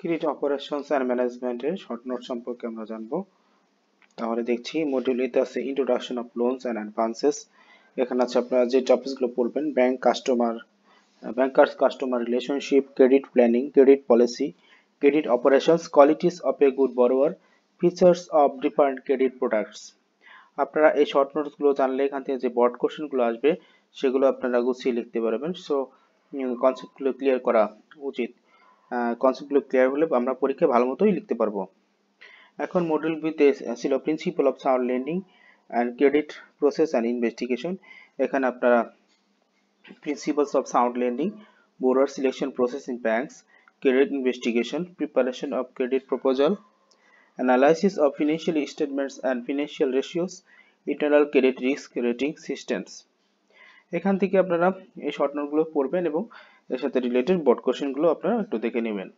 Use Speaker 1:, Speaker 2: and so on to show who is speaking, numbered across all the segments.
Speaker 1: Credit operations and ম্যানেজমেন্টের short note সম্পর্কে আমরা জানবো। তাহলে দেখছি মডিউল এতে আছে introduction of loans and advances. এখানে আছে আপনারা যে টপিকসগুলো পড়বেন, bankers customer relationship, credit planning, credit policy, credit operations, qualities of a good borrower, features of different credit products. আপনারা এই শর্ট নোটসগুলো জানলে এখান থেকে যে বোর্ড কোশ্চেনগুলো আসবে সেগুলো আপনারা গুছিয়ে লিখতে পারবেন। সো কনসেপ্টগুলো ক্লিয়ার করা উচিত। কনসেপ্টগুলো ক্লিয়ার হলে আমরা পরীক্ষায় ভালো মতোই লিখতে পারবো। এখন মডিউল বিতে ছিল principal of sound lending and credit process and investigation. এখানে আপনারা principles of sound lending, borrower selection process in banks, credit investigation, preparation of credit proposal, analysis of financial statements and financial ratios, internal credit risk rating systems। এখান থেকে আপনারা এই short নোটগুলো পড়বেন এবং এর সাথে রিলেটেড বোর্ড কোশ্চেনগুলো আপনারা একটু দেখে নেবেন।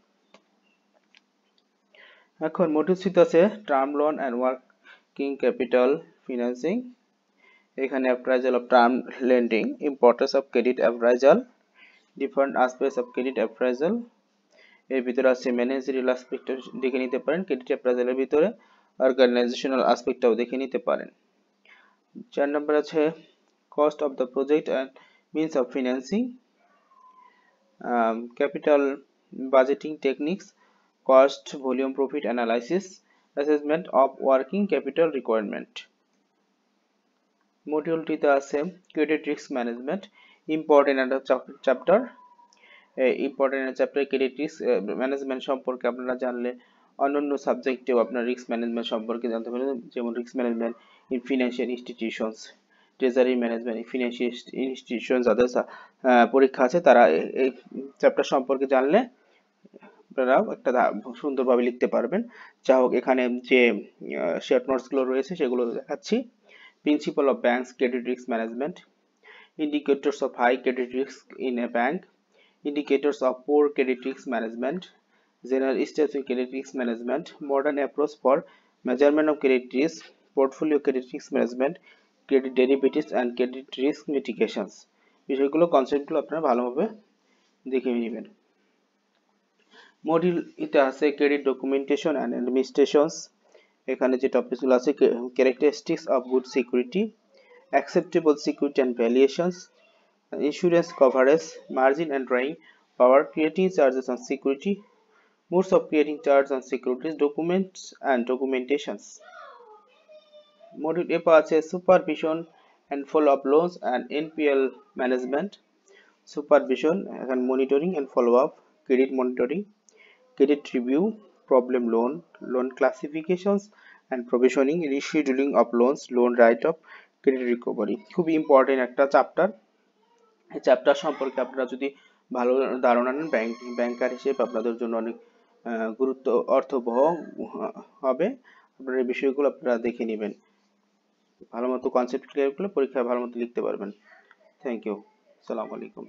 Speaker 1: এখন মডিউল সিতে আছে term loan and working capital financing. এখানে appraisal of term lending, importance of credit appraisal, different aspects of credit appraisal. এর ভিতরে আছে ম্যানেজারিয়াল অ্যাসপেক্ট দেখে নিতে পারেন, ক্রেডিট অ্যাপ্রাইজালের ভিতরে অর্গানাইজেশনাল অ্যাসপেক্টটাও দেখে নিতে পারেন। 4 নম্বর আছে cost of the project and means of financing, capital budgeting techniques, cost volume profit analysis, assessment of working capital requirement। মডিউলটিতে আছে ক্রেডিট রিস্ক ম্যানেজমেন্ট, ইম্পর্টেন্ট একটা chapter. Important chapter credit risk management সম্পর্কে আপনারা জানলে অন্যান্য সাবজেক্টেও আপনার রিস্ক ম্যানেজমেন্ট সম্পর্কে জানতে পারবেন, যেমন risk management in financial institutions, treasury management in financial institutions. যাদের পরীক্ষা আছে তারা এই চ্যাপ্টার সম্পর্কে জানলে আপনারা একটা সুন্দরভাবে লিখতে পারবেন। যা হোক, এখানে যে শর্ট নোটসগুলো রয়েছে সেগুলো দেখাচ্ছি। Principal of banks credit risk management, indicators of high credit risk in a bank, indicators of poor credit risk management, general steps in credit risk management, modern approach for measurement of credit risk, portfolio credit risk management, credit derivatives and credit risk mitigations। বিষয়গুলো কনসেপ্টগুলো আপনারা ভালোভাবে দেখে নেবেন। Module ইতে আছে credit documentation and administrations. এখানে যে টপিকগুলো আছে characteristics of good security, acceptable security and valuations, insurance coverage, margin and drawing power, creating charges on security, modes of creating charges on securities, documents and documentations। Module A আছে supervision and follow-up loans and NPL management, supervision and monitoring and follow-up, credit monitoring, credit review, problem loan, loan classifications and provisioning, rescheduling of loans, loan write-off, credit recovery. খুব important একটা chapter. এই chapter সম্পর্কে আপনারা যদি ভালো ধারণা নেন, ব্যাংকার হিসেবে আপনাদের জন্য অনেক অর্থবহ হবে। আপনারা এই বিষয়গুলো আপনারা দেখে নেবেন, ভালো মতো কনসেপ্ট ক্লিয়ার করলে পরীক্ষায় ভালো মতো লিখতে পারবেন। থ্যাংক ইউ, আসসালামু আলাইকুম।